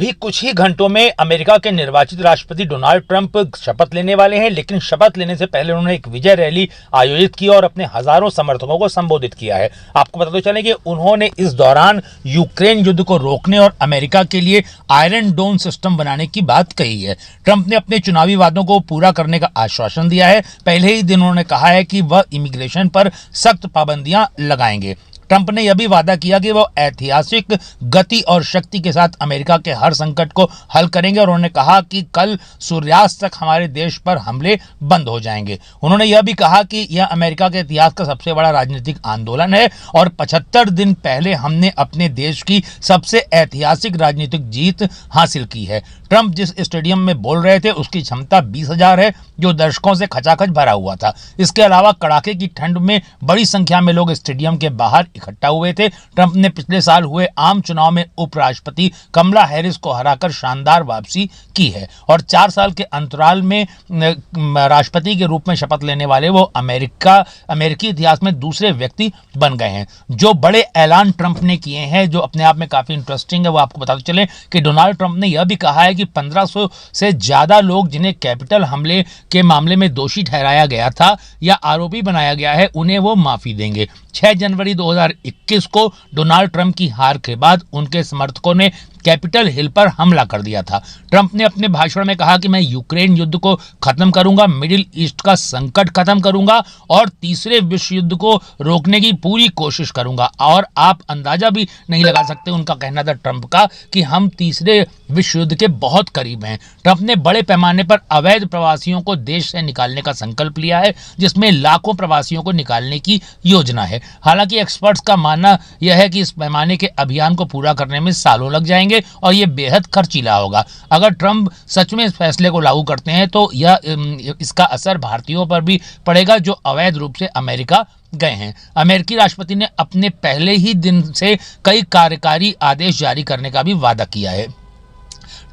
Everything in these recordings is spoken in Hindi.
अभी कुछ ही घंटों में अमेरिका के निर्वाचित राष्ट्रपति डोनाल्ड ट्रंप शपथ लेने वाले हैं, लेकिन शपथ लेने से पहले उन्होंने एक विजय रैली आयोजित की और अपने हजारों समर्थकों को संबोधित किया है। आपको पता तो चले कि उन्होंने इस दौरान यूक्रेन युद्ध को रोकने और अमेरिका के लिए आयरन डोम सिस्टम बनाने की बात कही है। ट्रंप ने अपने चुनावी वादों को पूरा करने का आश्वासन दिया है। पहले ही दिन उन्होंने कहा है कि वह इमिग्रेशन पर सख्त पाबंदियां लगाएंगे। ट्रंप ने यह भी वादा किया कि वो ऐतिहासिक गति और शक्ति के साथ अमेरिका के हर संकट को हल करेंगे और उन्होंने कहा कि कल सूर्यास्त तक हमारे देश पर हमले बंद हो जाएंगे। उन्होंने यह भी कहा कि यह अमेरिका के इतिहास का सबसे बड़ा राजनीतिक आंदोलन है और 75 दिन पहले हमने अपने देश की सबसे ऐतिहासिक राजनीतिक जीत हासिल की है। ट्रंप जिस स्टेडियम में बोल रहे थे उसकी क्षमता 20,000 है, जो दर्शकों से खचाखच भरा हुआ था। इसके अलावा कड़ाके की ठंड में बड़ी संख्या में लोग स्टेडियम के बाहर इकट्ठा हुए थे। ट्रंप ने पिछले साल हुए आम चुनाव में उपराष्ट्रपति कमला हैरिस को हराकर शानदार वापसी की है और 4 साल के अंतराल में राष्ट्रपति के रूप में शपथ लेने वाले वो अमेरिकी इतिहास में दूसरे व्यक्ति बन गए हैं। जो बड़े ऐलान ट्रंप ने किए हैं जो अपने आप में काफी इंटरेस्टिंग है, वो आपको बताते चले कि डोनाल्ड ट्रंप ने यह भी कहा है कि 1500 से ज्यादा लोग जिन्हें कैपिटल हमले के मामले में दोषी ठहराया गया था या आरोपी बनाया गया है, उन्हें वो माफी देंगे। 6 जनवरी 2021 को डोनाल्ड ट्रंप की हार के बाद उनके समर्थकों ने कैपिटल हिल पर हमला कर दिया था। ट्रंप ने अपने भाषण में कहा कि मैं यूक्रेन युद्ध को खत्म करूंगा, मिडिल ईस्ट का संकट खत्म करूंगा और तीसरे विश्व युद्ध को रोकने की पूरी कोशिश करूंगा। और आप अंदाजा भी नहीं लगा सकते, उनका कहना था ट्रंप का कि हम तीसरे विश्व युद्ध के बहुत करीब हैं। ट्रंप ने बड़े पैमाने पर अवैध प्रवासियों को देश से निकालने का संकल्प लिया है, जिसमें लाखों प्रवासियों को निकालने की योजना है। हालांकि एक्सपर्ट्स का मानना यह है कि इस पैमाने के अभियान को पूरा करने में सालों लग जाएंगे और यह बेहद खर्चीला होगा। अगर ट्रंप सच में इस फैसले को लागू करते हैं तो इसका असर भारतीयों पर भी पड़ेगा जो अवैध रूप से अमेरिका गए हैं। अमेरिकी राष्ट्रपति ने अपने पहले ही दिन से कई कार्यकारी आदेश जारी करने का भी वादा किया है।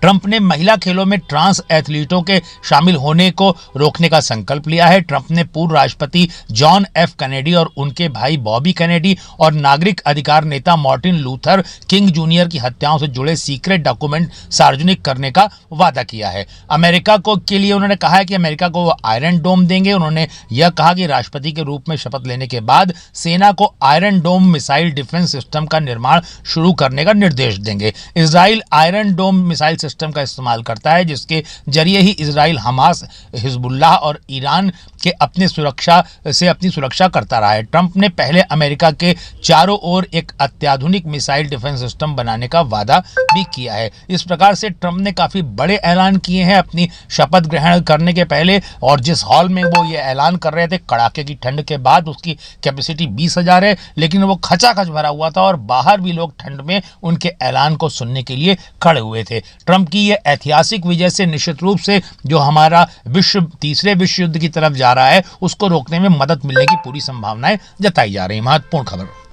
ट्रंप ने महिला खेलों में ट्रांस एथलीटों के शामिल होने को रोकने का संकल्प लिया है। ट्रंप ने पूर्व राष्ट्रपति जॉन एफ कैनेडी और उनके भाई बॉबी कैनेडी और नागरिक अधिकार नेता मार्टिन लूथर किंग जूनियर की हत्याओं से जुड़े सीक्रेट डॉक्यूमेंट सार्वजनिक करने का वादा किया है। अमेरिका के लिए उन्होंने कहा है कि अमेरिका को वो आयरन डोम देंगे। उन्होंने यह कहा कि राष्ट्रपति के रूप में शपथ लेने के बाद सेना को iron dome missile defence system का निर्माण शुरू करने का निर्देश देंगे। Israel iron dome missile system का इस्तेमाल करता है, जिसके जरिए ही इजराइल हमास, हिजबुल्लाह और ईरान के अपनी सुरक्षा करता रहा है। ट्रंप ने पहले अमेरिका के चारों ओर एक अत्याधुनिक मिसाइल डिफेंस सिस्टम बनाने का वादा भी किया है। इस प्रकार से ट्रंप ने काफी बड़े ऐलान किए हैं अपनी शपथ ग्रहण करने के पहले, और जिस हॉल में वो ये ऐलान कर रहे थे कड़ाके की ठंड के बाद, उसकी कैपेसिटी 20,000 है, लेकिन वो खचाखच भरा हुआ था और बाहर भी लोग ठंड में उनके ऐलान को सुनने के लिए खड़े हुए थे। ट्रंप की यह ऐतिहासिक विजय से निश्चित रूप से जो हमारा तीसरे विश्व युद्ध की तरफ जा रहा है उसको रोकने में मदद मिलने की पूरी संभावनाएं जताई जा रही है। महत्वपूर्ण खबर।